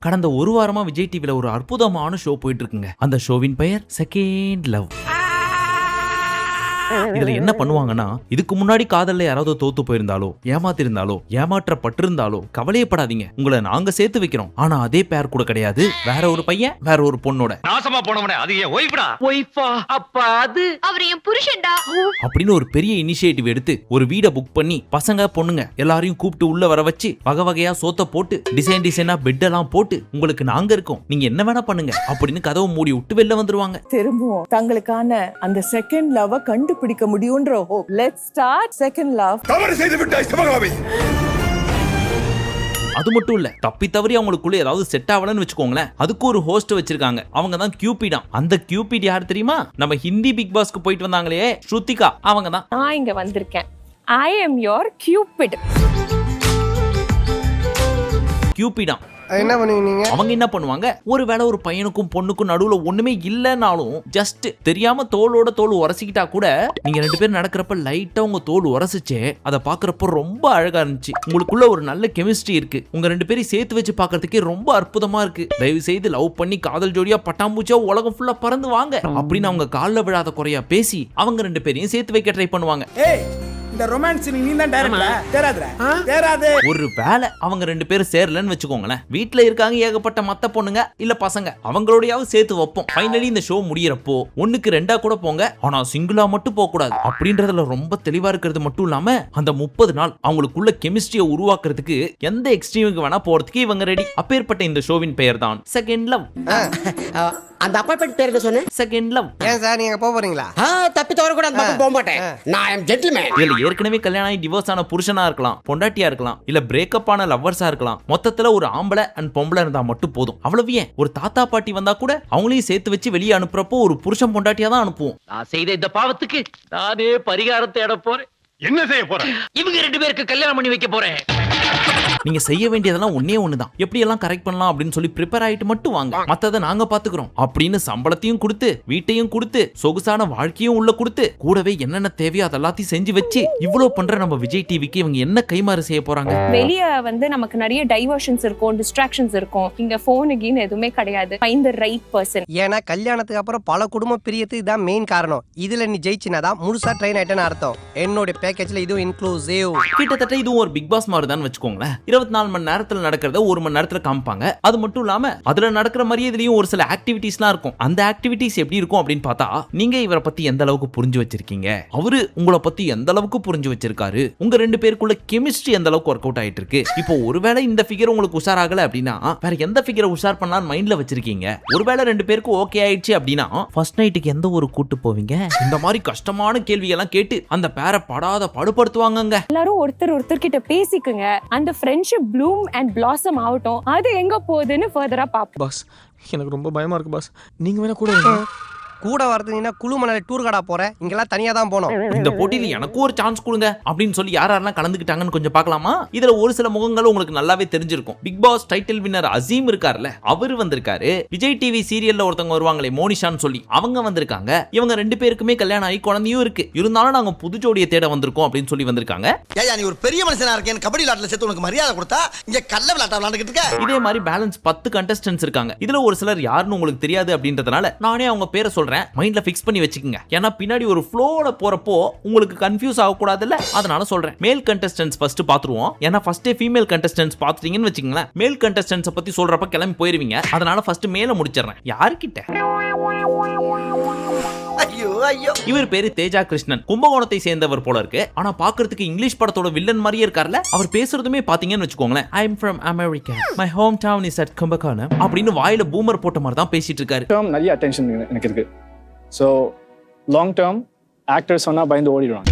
கடந்த ஒரு வாரமா விஜய் டிவில ஒரு அற்புதமான ஷோ போயிட்டு இருக்குங்க. அந்த ஷோவின் பெயர் செகண்ட் லவ். இதுல என்ன பண்ணுவாங்கன்னா, இதுக்கு முன்னாடி காதல்ல யாராவது தோத்து போயிருந்தாலோ, ஏமாத்திருந்தாலோ, ஏமாற்றப்பட்டிருந்தாலோ கவலையப்படாதீங்க, உங்களை நாங்க சேர்த்து வைக்கிறோம். ஆனா அதே பேர் கூட கிடையாது, வேற ஒரு பையன் வேற ஒரு பொண்ணோட. நாசமா போனவனே அது ஏன் ஒய்ஃப்டா? ஒய்ஃபா? அப்ப அது அவர் என் புருஷன்டா அப்படின்னு ஒரு பெரிய இனிஷியேட்டிவ் எடுத்து ஒரு வீட புக் பண்ணி பசங்க பொண்ணுங்க எல்லாரையும் கூப்பிட்டு உள்ள வர வச்சு வகை வகையா சோத்த போட்டு டிசைனா பெட் எல்லாம் போட்டு உங்களுக்கு நாங்க இருக்கோம், நீங்க என்ன வேணா பண்ணுங்க அப்படின்னு கதவை மூடி விட்டு வெளில வந்துருவாங்க. திரும்பவும் தங்களுக்கான அந்த செகண்ட் லவ் கண்டுபிடிக்க முடியும்ன்ற hope. Let's start second love. தவறு செய்து விட்டாய் சிவகாமி. அது மட்டும் இல்ல, தப்பி தவறி அவங்களுக்குள்ள ஏதாவது செட் ஆகலன்னு வச்சுக்கோங்களேன், அதுக்கு ஒரு ஹோஸ்ட் வச்சிருக்காங்க. அவங்க தான் கியூபிடா. அந்த கியூபிட் யார் தெரியுமா? நம்ம ஹிந்தி பிக் பாஸ்க்கு போயிட்டு வந்தாங்களே ஸ்ருத்திகா, அவங்க தான். நான் இங்க வந்திருக்கேன். I am your Cupid. கியூபிடா என்ன பண்ணுவீங்க? அவங்க என்ன பண்ணுவாங்க, ஒருவேளை ஒரு பையனுக்கும் பொண்ணுக்கும் நடுவுல ஒண்ணுமே இல்லைனாலும் ஜஸ்ட் தெரியாம தோளோட தோல் உரசிக்கிட்டா கூட நீங்க ரெண்டு பேரும் நடக்கிறப்ப லைட்டா உங்க தோல் உரசிச்சே அதை பாக்குறப்ப ரொம்ப அழகா இருந்துச்சு, உங்களுக்குள்ள ஒரு நல்ல கெமிஸ்ட்ரி இருக்கு, உங்க ரெண்டு பேரும் சேர்த்து வச்சு பாக்குறதுக்கே ரொம்ப அற்புதமா இருக்கு, தயவு செய்து லவ் பண்ணி காதல் ஜோடியா பட்டாம்பூச்சா உலகம் ஃபுல்லா பறந்து வாங்க அப்படின்னு அவங்க கால்ல விழாத குறையா பேசி அவங்க ரெண்டு பேரையும் சேர்த்து வைக்க ட்ரை பண்ணுவாங்க. இந்த ரொமான்ஸ் நீ தான் டைரக்டரா? தேராதே. ஒரு வேளை அவங்க ரெண்டு பேரும் சேரலன்னு வெச்சுக்கோங்களேன், வீட்ல இருக்காங்க ஏகப்பட்ட மத்த பொண்ணுங்க இல்ல பசங்க, அவங்களோடயாவது சேர்த்து வைப்போம். ஃபைனலி இந்த ஷோ முடியறப்போ ஒண்ணுக்கு ரெண்டா கூட போங்க, ஆனா சிங்கிளா மட்டும் போக கூடாது அப்படின்றதுல ரொம்ப தெளிவா இருக்கிறது மட்டும் இல்லாம அந்த 30 நாள் அவங்களுக்குள்ள கெமிஸ்ட்ரியை உருவாக்குறதுக்கு எந்த எக்ஸ்ட்ரீமுக்கு வேணா போறதுக்கு இவங்க ரெடி. அப்பேற்பட்ட இந்த ஷோவின் பெயர் தான் செகண்ட் லவ். அந்த அப்பார்ட்மெண்ட் பேர் என்ன சொன்னே? Second love. ஏன் சார் நீங்க போக போறீங்களா? தப்பி தவற கூட அந்த பக்கம் போக மாட்டேன். நான் ஐ அம் ஜென்டில்மேன். இதுல ஏற்கனவே கல்யாணம் ஆகி டிவோர்ஸ் ஆன புருஷனா இருக்கலாம், பொண்டாட்டியா இருக்கலாம், இல்ல பிரேக்கப் ஆன லவ்வர்ஸா இருக்கலாம். மொத்தத்துல ஒரு ஆம்பளை அண்ட் பொம்பளை இருந்தா மட்டும் போதும். அவ்வளவு ஏன், ஒரு தாத்தா பாட்டி வந்தா கூட அவங்களையும் சேர்த்து வச்சு வெளியே அனுப்புறப்போ ஒரு புருஷன் பொண்டாட்டியா தான் அனுப்புவோம். நான் செய்த இந்த பாவத்துக்கு நானே பரிகாரம் தேட போறேன். என்ன செய்ய போற? இவங்க ரெண்டு பேருக்கு கல்யாணம் பண்ணி வைக்க போறேன். நீங்க செய்ய வேண்டியதெல்லாம் ஒன்னே ஒண்ணுதான், எப்படி எல்லாம் கரெக்ட் பண்ணலாம் அப்படின்னு சொல்லி ப்ரிப்பேர் ஆயிட்டு மட்டும் வாங்க, மத்தத நாங்க பாத்துக்கிறோம் அப்படின்னு சம்பளத்தையும் கொடுத்து வீட்டையும் கொடுத்து சொகுசான வாழ்க்கையும் உள்ள கொடுத்து கூடவே என்னென்ன தேவையோ அதெல்லாத்தையும் செஞ்சு வச்சு இவ்வளவு பண்ற நம்ம விஜய் டிவிக்கு இவங்க என்ன கைமாறு செய்ய போறாங்க? வெளிய வந்து நமக்கு நிறைய டைவர்ஷன்ஸ் இருக்கும், டிஸ்ட்ராக்ஷன்ஸ் இருக்கும். இங்க போனுகின்னு எதுவுமே கிடையாது. Find the right person. ஏன்னா கல்யாணத்துக்கு அப்புறம் பல குடும்பம் பிரியத்துக்கு இதான் மெயின் காரணம். இதுல நீ ஜெயிச்சினாதான் முழுசா ட்ரெயின் ஆயிட்டேன்னு அர்த்தம். என்னோட பேக்கேஜ்ல இதுவும் இன்க்ளூசிவ். கிட்டத்தட்ட இதுவும் ஒரு பிக் பாஸ் மாதிரி தான் வச்சுக்கோங்களேன். 24 மணி நேரத்துல நடக்கிறத 1 மணி நேரத்துல காமிப்பாங்க. அது மட்டும் இல்லாம அதுல நடக்கிற மாதிரி இதுலயும் ஒரு சில ஆக்டிவிட்டிஸ்லாம் இருக்கும். அந்த ஆக்டிவிட்டிஸ் எப்படி இருக்கும் அப்படின்னு பார்த்தா, நீங்க இவரை பத்தி எந்த அளவுக்கு புரிஞ்சு வச்சிருக்கீங்க, அவரு உங்களை பத்தி எந்த அளவுக்கு புரிஞ்சு வச்சிருக்காரு, உங்க ரெண்டு பேருக்குள்ள கெமிஸ்ட்ரி எந்த அளவுக்கு ஒர்க் அவுட் ஆயிட்டு இருக்கு. இப்போ ஒருவேளை இந்த ஃபிகர் உங்களுக்கு உஷாராகல அப்படின்னா வேற எந்த ஃபிகரை உஷார் பண்ணலாம்னு மைண்ட்ல வச்சிருக்கீங்க. ஒருவேளை ரெண்டு பேருக்கு ஓகே ஆயிடுச்சு அப்படின்னா ஃபர்ஸ்ட் நைட்டுக்கு எந்த ஒரு கூட்டு போவீங்க? இந்த மாதிரி கஷ்டமான கேள்வியெல்லாம் கேட்டு அந்த பேரை படாத படுபடுத்துவாங்க. எல்லாரும் ஒருத்தர் கிட்ட பேசிக்குங்க. அந்த ஃப்ரெண்ட்ஷிப் ப்ளூம் அண்ட் பிளாசம் ஆகட்டும். அது எங்க போகுதுன்னு ஃபர்தரா பாப்போம். பாஸ், எனக்கு ரொம்ப பயமா இருக்கு பாஸ். நீங்க வேணா கூட வரதுன்னா குழு மணல டூர் கார்டா போற, இங்கெல்லாம் தனியா தான் போனோம். இந்த போட்டியில எனக்கு ஒரு சான்ஸ் கொடுங்க அப்படின்னு சொல்லி யாரெல்லாம் கலந்துக்கிட்டாங்கன்னு கொஞ்சம் பார்க்கலாமா? இதுல ஒரு சில முகங்கள் உங்களுக்கு நல்லாவே தெரிஞ்சிருக்கும். Bigg Boss title winner Azeem இருக்கார்ல, அவரு வந்திருக்காரு. விஜய் டிவி சீரியல்ல ஒருத்தவங்க வருவாங்களே மோனிஷான்னு சொல்லி, அவங்க வந்திருக்காங்க. இவங்க ரெண்டு பேருக்குமே கல்யாணம் ஆகி குழந்தையும் இருக்கு. இருந்தாலும் நாங்க புது ஜோடியை தேட வந்திருக்கோம் அப்படின்னு சொல்லி வந்திருக்காங்க. ஏய், நீ ஒரு பெரிய மனுஷனா இருக்கேன், கபடி விளையாட்டுல சேர்த்து உனக்கு மரியாதை கொடுத்தா இங்க கல்ல விளையாட்ட விளையாண்டுட்டு இருக்க. இதே மாதிரி பேலன்ஸ் 10 கண்டஸ்டன்ட்ஸ் இருக்காங்க. இதுல ஒரு சிலர் யாருன்னு உங்களுக்கு தெரியாது அப்படின்றதுனால நானே அவங்க பேரை சொல்றேன், மைண்ட்ல ஃபிக்ஸ் பண்ணி வச்சுக்கங்க. ஏன்னா பின்னாடி ஒரு ஃப்ளோல போறப்போ உங்களுக்கு கன்ஃபியூஸ் ஆக கூடாதுல்ல, அதனால சொல்றேன். மேல் கண்டஸ்டன்ட்ஸ் ஃபர்ஸ்ட் பாத்துருவோம். ஏன்னா ஃபர்ஸ்டே ஃபீமேல் கண்டஸ்டன்ட்ஸ் பாத்துட்டீங்கன்னு வச்சுக்கங்களேன், மேல் கண்டஸ்டன்ட்ஸ் பத்தி சொல்றப்ப கிளம்பி போயிருவீங்க. அதனால ஃபர்ஸ்ட் மேல முடிச்சிடுறேன். யாருக்கிட்ட? இவர் பேரு தேஜா கிருஷ்ணன், கும்பகோணத்தை சேர்ந்தவர் போல இருக்கு. ஆனா பாக்குறதுக்கு இங்கிலீஷ் படத்தோட வில்லன் மாதிரியே இருக்கார்ல. அவர் பேசுறதுமே பாத்தீங்கன்னு வச்சுக்கோங்களேன், I am from America, my ஹோம் டவுன் இஸ் அட் கும்பகோணம் அப்படின்னு வாயில பூமர் போட்ட மாதிரி தான் பேசிட்டு இருக்காரு. நிறைய அட்டென்ஷன் எனக்கு இருக்கு. ஸோ லாங் டேர்ம் ஆக்டர் சொன்னா பயந்து ஓடிடுவாங்க.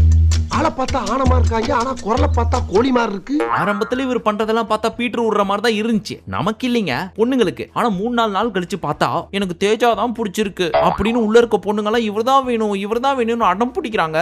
ஆளை பார்த்தா ஆனமா இருக்காங்க, ஆனா குரலை பார்த்தா கோழி மாதிரி இருக்கு. ஆரம்பத்துல இவர் பண்றதெல்லாம் பார்த்தா பீட்டர் விடுற மாதிரி தான் இருந்துச்சு, நமக்கு இல்லைங்க பொண்ணுங்களுக்கு. ஆனா 3-4 நாள் கழிச்சு பார்த்தா எனக்கு தேஜா தான் பிடிச்சிருக்கு அப்படின்னு உள்ள இருக்க பொண்ணுங்க எல்லாம் இவர்தான் வேணும் இவர்தான் வேணும்னு அடம் பிடிக்கிறாங்க.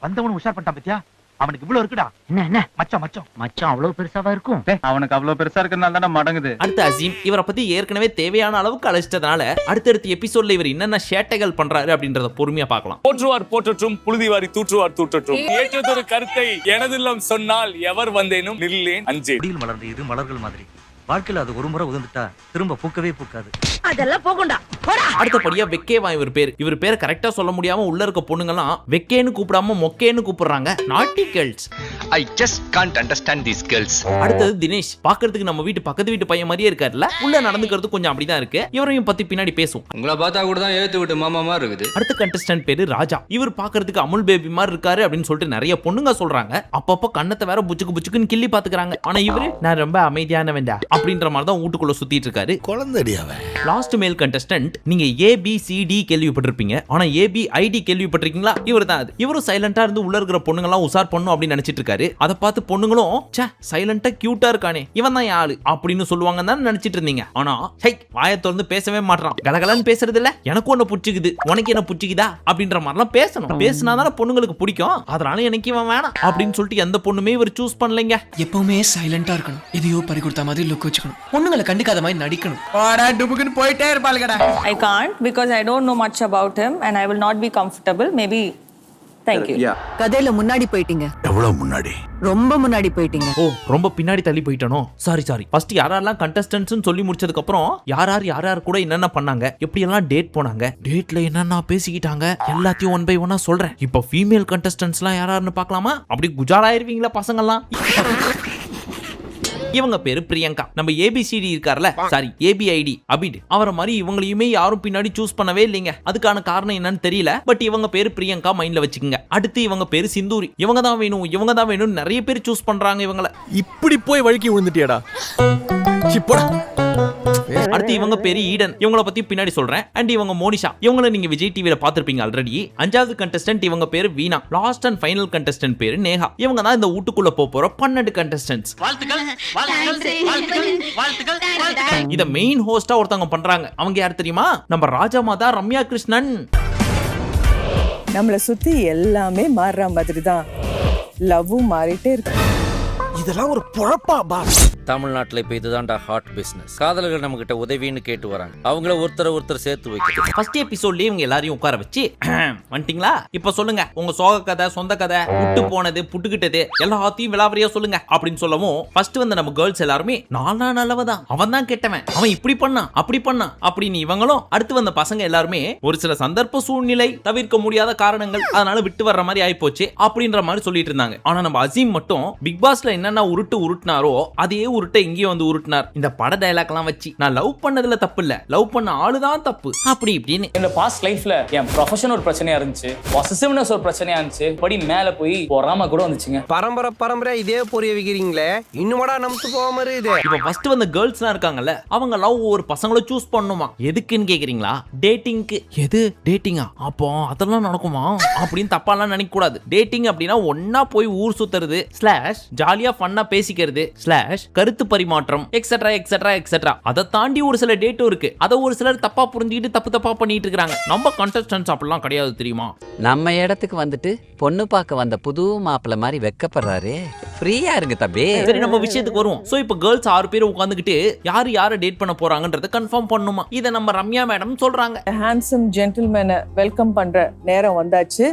வந்தவன் உஷார் பண்ணிட்டான் பத்தியா? அவனுக்கு இவ்வளவு இருக்குடா. என்ன மச்சான் அவ்வளவு பெருசாவா இருக்கும்? அவனுக்கு அவ்வளவு பெருசா இருக்கிறதுனால தான் மடங்குது. அடுத்து அசீம், இவரை பத்தி ஏற்கனவே தேவையான அளவுக்கு அழைச்சிட்டதுனால அடுத்தடுத்த எபிசோட்ல இவர் என்னென்ன சேட்டைகள் பண்றாரு அப்படின்றத பொறுமையா பார்க்கலாம். போற்றுவார் போற்றற்றும், புழுதிவாரி தூற்றுவார் தூற்றற்றும், ஏற்றதொரு கருத்தை எனதில்லம் சொன்னால் எவர் வந்தேனும் நில்லேன் அஞ்சே. மலர்ந்து இது மலர்கள் மாதிரி வாழ்க்கையில அது ஒரு முறை உதிர்ந்துட்டா திரும்ப பூக்கவே பூக்காது. அதெல்லாம் போகும்டா. அடுத்தபடியா வெக்கேவா இவர் பேரை கரெக்டா சொல்ல முடியாம உள்ள இருக்க பொண்ணுங்கலாம் வெக்கேன்னு கூப்பிடாம மொக்கேன்னு கூப்பிடுறாங்க. நாட்டி girls. I just can't understand these girls. அடுத்தது தினேஷ். பாக்குறதுக்கு நம்ம வீட்டு பக்கத்து வீட்டு பையன் மாதிரியே இருக்காருல்ல. உள்ள நடந்துக்கிறது கொஞ்சம் அப்படிதான் இருக்கு. இவரையும் பத்தி பின்னாடி பேசும். உங்களை பார்த்தா கூட தான் ஏத்து விட்டு மாமா மாதிரி இருக்குது. அடுத்த கண்டஸ்டன்ட் பேரு ராஜா. இவர் பாக்குறதுக்கு அமுல் பேபி மாதிரி இருக்காரு அப்படின்னு சொல்லிட்டு நிறைய பொண்ணுங்க சொல்றாங்க. அப்பப்ப கண்ணத்தை வேற புச்சுக்கு புச்சுக்குன்னு கிள்ளி பாத்துக்கிறாங்க. ஆனா இவரு நான் ரொம்ப அமைதியானவன்டா அப்படின்ற மாதிரி தான் வீட்டுக்குள்ள சுத்திட்டு இருக்காரு. குழந்தைடியாவே. லாஸ்ட் மேல் கண்டஸ்டன்ட். நீங்க ABCD கேள்விப்பட்டிருப்பீங்க. ஆனா ABID கேள்விப்பட்டிருக்கீங்களா? இவர் தான் அது. இவரும் சைலண்டா இருந்து உள்ள இருக்கிற பொண்ணுங்க எல்லாம் உசார் பண்ணும் அப்படின்னு நினைச்சிட்டு இருக்காரு. அதை பார்த்து பொண்ணுங்களும் ச்சே சைலண்டா கியூட்டா இருக்கானே இவன் தான் ஆளு அப்படின்னு சொல்லுவாங்க தான் நினைச்சிட்டு இருந்தீங்க. ஆனா ஹை வாயை திறந்து பேசவே மாட்டான். கலகலன்னு பேசுறது இல்ல. எனக்கு ஒண்ணு புடிச்சுக்குது உனக்கு என்ன புடிச்சுக்குதா அப்படின்ற மாதிரிலாம் பேசணும். பேசினாதானே பொண்ணுங்களுக்கு பிடிக்கும். அதனால எனக்கு இவன் வேணாம் அப்படின்னு சொல்லிட்டு எந்த பொண்ணுமே இவர் சூஸ் பண்ணலைங்க. எப்பவுமே சைலண்டா இருக்கணும். எதையோ பறி கொடுத்த மாதிரி லுக் வச்சுக்கணும். பொண்ணுங்களை கண்டுக்காத மாதிரி நடிக்கணும். போயிட்டே இருப்பாளுங்கடா. I can't because I don't know much about him and I will not be comfortable. Maybe. Thank you. கதையில முன்னாடி போயிட்டீங்க. எவ்வளவு முன்னாடி? ரொம்ப முன்னாடி போயிட்டீங்க. ஓ ரொம்ப பின்னாடி தள்ளி போயிட்டனோ. சாரி. ஃபர்ஸ்ட் யாரெல்லாம் கண்டஸ்டன்ட்ஸ் சொல்லி முடிச்சதுக்கு அப்புறம் யார் கூட என்னென்ன பண்ணாங்க, எப்படி எல்லாம் டேட் போனாங்க, டேட்ல என்னென்ன பேசிக்கிட்டாங்க எல்லாத்தையும் ஒன் பை ஒன்னா சொல்றேன். இப்போ ஃபீமேல் கண்டஸ்டன்ட்ஸ்லாம் யாராருன்னு பார்க்கலாமா? அப்படி குஜாலாயிருவீங்களா பசங்கள்லாம். இவங்க பேரு பிரியங்கா. நம்ம ABCD இருக்கார்ல, சாரி ABID அபிட், அவரை மாதிரி இவங்களையுமே யாரும் பின்னாடி சூஸ் பண்ணவே இல்லைங்க. அதுக்கான காரணம் என்னன்னு தெரியல. பட் இவங்க பேரு பிரியங்கா மைண்ட்ல வச்சுக்கோங்க. அடுத்து இவங்க பேரு சிந்தூரி. இவங்க தான் வேணும் நிறைய பேர் சூஸ் பண்றாங்க இவங்கள. இப்படி போய் வழுக்கி விழுந்துட்டியாடா. அடுத்து இவங்க பேரு ஈடன். இவங்கள பத்தி பின்னாடி சொல்றேன். அண்ட் இவங்க மோனிஷா. இவங்கள நீங்க விஜய் டிவில பாத்திருப்பீங்க ஆல்ரெடி. அஞ்சாவது கண்டஸ்டன்ட் இவங்க பேரு வீணா. லாஸ்ட் அண்ட் ஃபைனல் கண்டஸ்டன்ட் பேரு நேஹா. இவங்க தான் இந்த வீட்டுக்குள்ள போற 12 கண்டஸ்டன்ட்ஸ். இத மெயின் ஹோஸ்டா ஒருத்தவங்க பண்றாங்க. அவங்க யார் தெரியுமா? நம்ம ராஜா மாதா ரம்யா கிருஷ்ணன். நம்மளை சுத்தி எல்லாமே மாறுற மாதிரி தான் லவ்வும் மாறிட்டே இருக்கு. இதெல்லாம் ஒரு பொழப்பா பாஸ்? தமிழ்நாட்டுல இப்ப இதுதான்டா ஹாட் பிசினஸ். காதலர்கள் நம்ம கிட்ட உதவின்னு கேட்டு வராங்க. அவங்கள ஒருத்தர் சேர்த்து வைக்க. ஃபர்ஸ்ட் எபிசோட்லயே இவங்க எல்லாரையும் உட்கார வச்சு வந்துட்டீங்களா, இப்ப சொல்லுங்க உங்க சோக கதை, சொந்த கதை, விட்டு போனது, புட்டுக்கிட்டது எல்லாத்தையும் விலாவரியா சொல்லுங்க அப்படின்னு சொல்லவும் ஃபர்ஸ்ட் வந்து நம்ம கேர்ள்ஸ் எல்லாருமே நானா நல்லவதான், அவன் தான் கெட்டவன், அவன் இப்படி பண்ணான் அப்படி பண்ணான் அப்படின்னு இவங்களும். அடுத்து வந்த பசங்க எல்லாருமே ஒரு சில சந்தர்ப்ப சூழ்நிலை, தவிர்க்க முடியாத காரணங்கள், அதனால விட்டு வர்ற மாதிரி ஆயிப்போச்சு அப்படின்ற மாதிரி சொல்லிட்டு இருந்தாங்க. ஆனா நம்ம அசீம் மட்டும் பிக் பாஸ்ல என்னென்ன உருட்டுனாரோ அதே உருட்டை இங்கேயும் வந்து உருட்டினார். இந்த பட டயலாக் எல்லாம் வச்சு நான் லவ் பண்ணதுல தப்பு இல்ல, லவ் பண்ண ஆளுதான் தப்பு அப்படி இப்படின்னு. இந்த பாஸ்ட் லைஃப்ல என் ப்ரொஃபஷன் ஒரு பிரச்சனையா இருந்துச்சு, பொசசிவ்னஸ் ஒரு பிரச்சனையா இருந்துச்சு, படி மேல போய் பொறாம கூட வந்துச்சுங்க. பரம்பரை இதே பொரிய வைக்கிறீங்களே, இன்னும்டா நமக்கு போகாம இருக்குது. இப்போ ஃபர்ஸ்ட் வந்த கேர்ள்ஸ்லாம் இருக்காங்கல்ல, அவங்க லவ் ஒரு பசங்களை சூஸ் பண்ணுமா, எதுக்குன்னு கேக்குறீங்களா? டேட்டிங்க்கு. எது டேட்டிங்கா? அப்போ அதெல்லாம் நடக்குமா அப்படின்னு தப்பாலாம் நினைக்க கூடாது. டேட்டிங் அப்படின்னா ஒன்னா போய் ஊர் சுத்துறது ஸ்லாஷ் ஜாலியா ஃபன்னா பேசிக்கிறது ஸ்லாஷ் கருத்து பரிமாற்றம் எக்ஸெட்ரா எக்ஸெட்ரா எக்ஸெட்ரா. அதை தாண்டி ஒரு சில டேட்டும் இருக்கு. அதை ஒரு சிலர் தப்பா புரிஞ்சுக்கிட்டு தப்பா பண்ணிட்டு இருக்காங்க. நம்ம கண்டஸ்டன்ட்ஸ் அப்படிலாம் கிடையாது தெரியுமா? நம்ம இடத்துக்கு வந்துட்டு பொண்ணு பார்க்க வந்த புது மாப்பிள்ள மாதிரி வெக்கப்படுறாரு. ஃப்ரீயா இருங்க தம்பி. சரி நம்ம விஷயத்துக்கு வருவோம். சோ இப்போ கேர்ள்ஸ் 6 பேர் உட்கார்ந்துகிட்டு யாரை டேட் பண்ண போறாங்கன்றத கன்ஃபார்ம் பண்ணுமா. இத நம்ம ரம்யா மேடம் சொல்றாங்க. ஹேண்ட்ஸம் ஜென்டில்மேனை வெல்கம் பண்ற நேரம் வந்தாச்சு.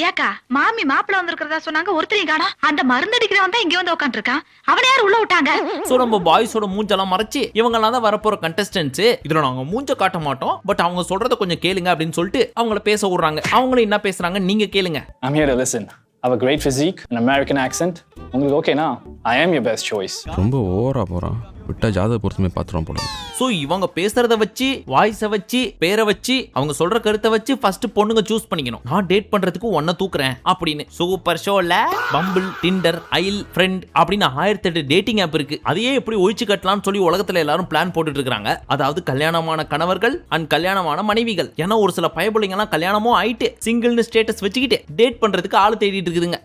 ஏக்கா மாமி மாப்பிள்ள வந்திருக்கிறதா சொன்னாங்க, ஒருத்தரையும் காணோம். அந்த மருந்து அடிக்கிறவன் தான் இங்க வந்து உட்கார்ந்து இருக்கான். அவனை யார் உள்ள விட்டாங்க? சோ நம்ம பாய்ஸோட மூஞ்செல்லாம் மறைச்சு இவங்கெல்லாம் தான் வரப்போற கண்டஸ்டன்ட்ஸ். இதுல நாங்க மூஞ்ச காட்ட மாட்டோம், பட் அவங்க சொல்றத கொஞ்சம் கேளுங்க அப்படின்னு சொல்லிட்டு அவங்கள பேச விடுறாங்க. அவங்களும் என்ன பேசுறாங்க நீங்க கேளுங்க. I'm here to listen. I have a great physique, an American accent. உங்களுக்கு ஓகேனா? I am your best choice. ரொம்ப ஓவரா போறான். விட்டா ஜாதக பொறுத்துமே பாத்துறோம் போல. சோ இவங்க பேசுறத வச்சு, வாய்ஸை வச்சு, பேரை வச்சு, அவங்க சொல்ற கருத்தை வச்சு ஃபர்ஸ்ட் பொண்ணுங்க சூஸ் பண்ணிக்கணும். நான் டேட் பண்றதுக்கு ஒன்ன தூக்குறேன் அப்படின்னு. சூப்பர் ஷோல பம்பிள், டிண்டர், ஐல், ஃப்ரெண்ட் அப்படின்னு 1008 டேட்டிங் ஆப் இருக்கு. அதையே எப்படி ஒழிச்சு கட்டலாம்னு சொல்லி உலகத்துல எல்லாரும் பிளான் போட்டுட்டு இருக்காங்க. அதாவது கல்யாணமான கணவர்கள் அண்ட் கல்யாணமான மனைவிகள். ஏன்னா ஒரு சில பயபுள்ளைங்க எல்லாம் கல்யாணமும் ஆயிட்டு சிங்கிள்னு ஸ்டேட்டஸ் வச்சுக்கிட்டு டேட் பண்றதுக்கு ஆளு தேடிட்டு இருக்குதுங்க.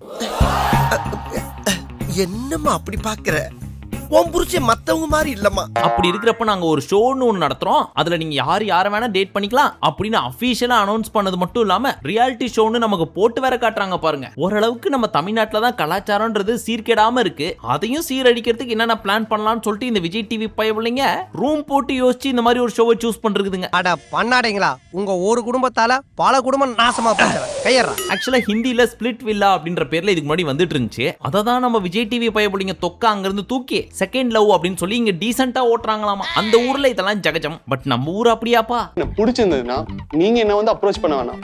என்னம்மா அப்படி பாக்குற? உன் புருஷன் மத்தவங்க மாதிரி இல்லம்மா. அப்படி இருக்கிறப்ப நாங்க ஒரு ஷோன்னு ஒன்று நடத்துறோம். அதுல நீங்க யாரை வேணா டேட் பண்ணிக்கலாம் அப்படின்னு அபிஷியலா அனௌன்ஸ் பண்ணது மட்டும் இல்லாம ரியாலிட்டி ஷோன்னு நமக்கு போட்டு வேற காட்டுறாங்க பாருங்க. ஓரளவுக்கு நம்ம தமிழ்நாட்டுல தான் கலாச்சாரம்ன்றது சீர்கேடாம இருக்கு. அதையும் சீரடிக்கிறதுக்கு என்னென்ன பிளான் பண்ணலாம்னு சொல்லிட்டு இந்த விஜய் டிவி பயவில்லைங்க ரூம் போட்டு யோசிச்சு இந்த மாதிரி ஒரு ஷோவை சூஸ் பண்றதுங்க. அட பண்ணாடீங்களா, உங்க ஒரு குடும்பத்தால பல குடும்பம் நாசமா போச்சு. கையறா. ஆக்சுவலா ஹிந்தில ஸ்பிளிட் வில்லா அப்படின்ற பேர்ல இதுக்கு முன்னாடி வந்துட்டு இருந்துச்சு. அதை தான் நம்ம விஜய் டிவி பயவில்லைங்க தொக்க அங்கிருந்து தூக்கி செகண்ட் லவ் அப்படின்னு சொல்லி இங்க டீசெண்டா ஓட்டுறாங்களாமா. அந்த ஊர்ல இதெல்லாம் ஜகஜம். பட் நம்ம ஊர் அப்படியாப்பா? பிடிச்சிருந்ததுன்னா நீங்க என்ன வந்து அப்ரோச் பண்ண வேணாம்,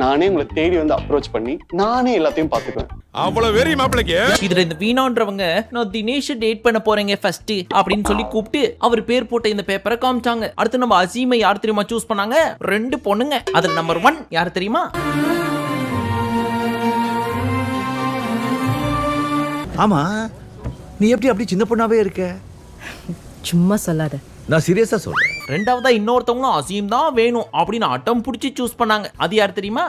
நானே உங்களை தேடி வந்து அப்ரோச் பண்ணி நானே எல்லாத்தையும் பாத்துக்குவேன். அவ்வளவு வெறி மாப்பிளைக்கு. இதுல இந்த வீணான்றவங்க நான் தினேஷ் டேட் பண்ண போறேங்க ஃபர்ஸ்ட் அப்படின்னு சொல்லி கூப்பிட்டு அவர் பேர் போட்ட இந்த பேப்பரை காமிச்சாங்க. அடுத்து நம்ம அசீமை யார் தெரியுமா சூஸ் பண்ணாங்க? 2 பொண்ணுங்க. அதுல நம்பர் 1 யார் தெரியுமா? ஆமா, நீ அப்படி சின்ன பொண்ணாவே இருக்க? சும்மா சொல்லாத. நான் சீரியஸா சொல்றேன். ரெண்டாவதா இன்னொருத்தவங்களும் அசீம் தான் வேணும் அப்படின்னு அட்டம் பிடிச்சி சூஸ் பண்ணாங்க. அது யார் தெரியுமா?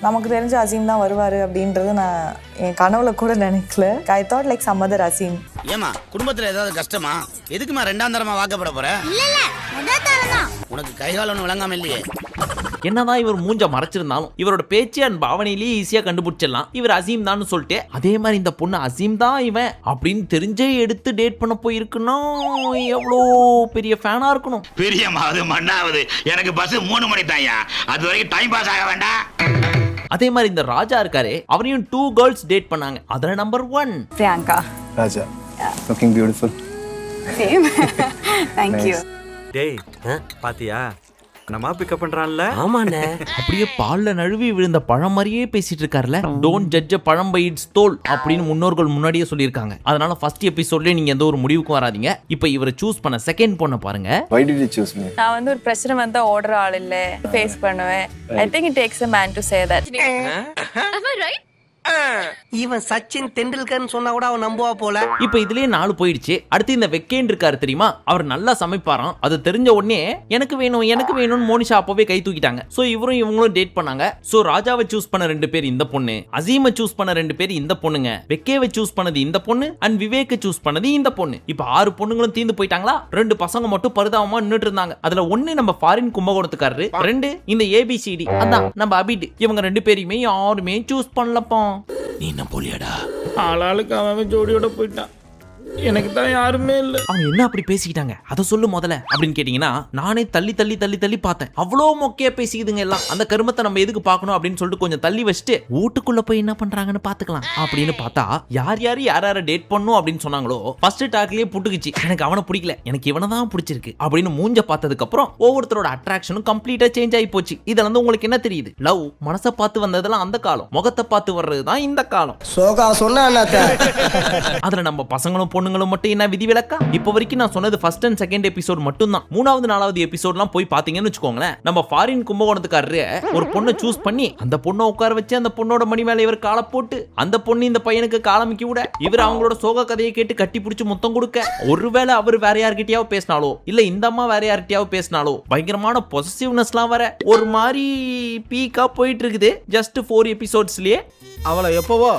நமக்கு தெரிஞ்ச அசீம் தான் வருவாரு அப்படின்றது நான் என் கனவுல கூட நினைக்கல. I thought like some other Azeem. ஏமா குடும்பத்துல ஏதாவது கஷ்டமா? எதுக்குமா 2ஆம் தரமா வாக்கப்பட போற? உனக்கு கைகால ஒண்ணு விளங்காம இல்லையே. என்னதான் இவர் மூஞ்ச மறைச்சிருந்தாலும் இவரோட பேச்சு அண்ட் பாவனையிலேயே ஈஸியா கண்டுபிடிச்சிடலாம் இவர் அசீம் தான் சொல்லிட்டு. அதே மாதிரி இந்த பொண்ணு அசீம் தான் இவன் அப்படின்னு தெரிஞ்சே எடுத்து டேட் பண்ண போயிருக்குன்னா எவ்வளோ பெரிய ஃபேனா இருக்கணும். பெரியமாவது மண்ணாவது எனக்கு பஸ் 3 மணி தாயா, அது வரைக்கும் டைம் பாஸ் ஆக வேண்டாம். அதே மாதிரி இந்த ராஜா இருக்காரு, அவரையும் 2 கேர்ள்ஸ் டேட் பண்ணாங்க. அதுல number 1 Priyanka. Raja looking beautiful. Same. Thank you. டேய் பாத்தியா நம்ம பிக்கப் பண்றான்ல? ஆமாண்ணே. அப்படியே பால்ல நழுவி விழுந்த பழம் மாதிரியே பேசிட்டு இருக்காருல. டோன்ட் ஜட்ஜ் பழம் பை இட்ஸ் தோல் அப்படின்னு முன்னோர்கள் முன்னாடியே சொல்லியிருக்காங்க. அதனால ஃபர்ஸ்ட் எபிசோட்லயே நீங்க எந்த ஒரு முடிவுக்கு வராதீங்க. இப்போ இவரை சூஸ் பண்ண செகண்ட் பொண்ணை பாருங்க. Why did you choose me? நான் வந்து ஒரு பிரச்சனை வந்தா ஓடுற ஆள் இல்ல, ஃபேஸ் பண்ணுவேன். I think it takes a man to say that. Am I right? இவன் சச்சின் தெண்டுல்கர்னு சொன்னா கூட அவன் நம்புவா போல. இப்போ இதுலயே 4 போயிடுச்சு. அடுத்து இந்த வெக்கேன் இருக்காரு தெரியுமா, அவர் நல்லா சமைப்பாராம். அது தெரிஞ்ச உடனே எனக்கு வேணும்னு மோனிஷா அப்பவே கை தூக்கிட்டாங்க. சோ இவரும் இவங்களும் டேட் பண்ணாங்க. சோ ராஜாவை சூஸ் பண்ண 2 பேர் இந்த பொண்ணு, அசீமை சூஸ் பண்ண 2 பேர் இந்த பொண்ணுங்க, வெக்கேவை சூஸ் பண்ணது இந்த பொண்ணு அண்ட் விவேக்கை சூஸ் பண்ணது இந்த பொண்ணு. இப்போ 6 பொண்ணுங்களும் தீந்து போயிட்டாங்களா? 2 பசங்க மட்டும் பரிதாபமா நின்னுட்டு இருந்தாங்க. அதுல 1 நம்ம ஃபாரின் கும்பகோணத்துக்காரரு, 2 இந்த ஏபிசிடி அதான் நம்ம அபிட். இவங்க 2 பேரையுமே யாருமே சூஸ் பண்ணலப்பா. நீ என்ன போலியாடா? ஆளாளுக்கு அவன் ஜோடியோட போயிட்டான். எனக்கு தான் யாருமே இல்ல. அவங்க என்ன அப்படி பேசிக்கிட்டாங்க அதை சொல்லு முதல்ல அப்படின்னு கேட்டீங்கன்னா, நானே தள்ளி பார்த்தேன். அவ்வளோ மொக்கையா பேசிக்குதுங்க எல்லாம். அந்த கருமத்தை நம்ம எதுக்கு பார்க்கணும் அப்படின்னு சொல்லிட்டு கொஞ்சம் தள்ளி வச்சுட்டு வீட்டுக்குள்ள போய் என்ன பண்றாங்கன்னு பாத்துக்கலாம் அப்படின்னு பார்த்தா, யார் டேட் பண்ணும் அப்படின்னு சொன்னாங்களோ ஃபர்ஸ்ட் டாக்லயே புட்டுக்குச்சு. எனக்கு அவனை பிடிக்கல, எனக்கு இவனை தான் பிடிச்சிருக்கு அப்படின்னு மூஞ்ச பார்த்ததுக்கு அப்புறம் ஒவ்வொருத்தரோட அட்ராக்ஷனும் கம்ப்ளீட்டா சேஞ்ச் ஆகி போச்சு. இதுல வந்து உங்களுக்கு என்ன தெரியுது? லவ் மனசை பார்த்து வந்ததெல்லாம் அந்த காலம், முகத்தை பார்த்து வர்றதுதான் இந்த காலம். சோகா சொன்னா அதுல நம்ம பசங்களும் பொண்ணுங்களும் மட்டும் என்ன விதி விலக்கா? இப்போ வரைக்கும் நான் சொன்னது ஃபர்ஸ்ட் அண்ட் செகண்ட் எபிசோட் மட்டும் தான். 3வது 4வது எபிசோட்லாம் போய் பாத்தீங்கன்னு வச்சுக்கோங்களேன், நம்ம ஃபாரின் கும்பகோணத்துக்காரரு ஒரு பொண்ணை சூஸ் பண்ணி அந்த பொண்ணை உட்கார வச்சு அந்த பொண்ணோட மணி மேல இவர் காலை போட்டு அந்த பொண்ணு இந்த பையனுக்கு காலமிக்கி விட இவர் அவங்களோட சோக கதையை கேட்டு கட்டி பிடிச்சு முத்தம் கொடுக்க, ஒருவேளை அவர் வேற யார்கிட்டயாவது பேசினாலோ இல்ல இந்த அம்மா வேற யார்கிட்டயாவது பேசினாலோ பயங்கரமான பொசசிவ்னஸ்லாம் வர ஒரு மாதிரி பீக்கா போயிட்டு இருக்குது. ஜஸ்ட் 4 எபிசோட்ஸ்லயே அவளை எப்பவோ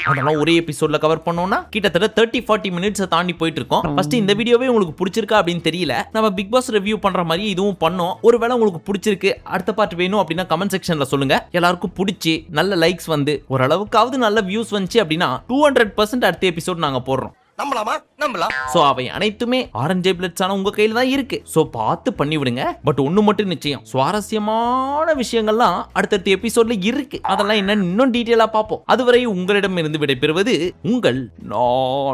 அதெல்லாம் ஒரே எபிசோட்ல கவர் பண்ணோம்னா கிட்டத்தட்ட 30-40 மினிட்ஸ் தாண்டி போயிட்டு இருக்கோம். ஃபர்ஸ்ட் இந்த வீடியோவே உங்களுக்கு பிடிச்சிருக்கா அப்படின்னு தெரியல. நம்ம பிக் பாஸ் ரிவ்யூ பண்ற மாதிரி இதுவும் பண்ணோம். ஒருவேளை உங்களுக்கு பிடிச்சிருக்கு, அடுத்த பார்ட் வேணும் அப்படின்னா கமெண்ட் செக்ஷன்ல சொல்லுங்க. எல்லாருக்கும் பிடிச்சி நல்ல லைக்ஸ் வந்து ஓரளவுக்காவது நல்ல வியூஸ் வந்துச்சு அப்படின்னா 200% அடுத்த எபிசோட் நாங்க போடுறோம். நம்பலாம். சோ அவை அனைத்துமே ஆரஞ்சு பிளட்ஸான உங்க கையில தான் இருக்கு. சோ பார்த்து பண்ணி விடுங்க. பட் ஒண்ணு மட்டும் நிச்சயம், சுவாரஸ்யமான விஷயங்கள்லாம் அடுத்தடுத்த எபிசோட்ல இருக்கு. அதெல்லாம் என்னன்னு இன்னும் டீடைலா பார்ப்போம். அதுவரை உங்களிடம் இருந்து விடைபெறுவது உங்கள் நான்.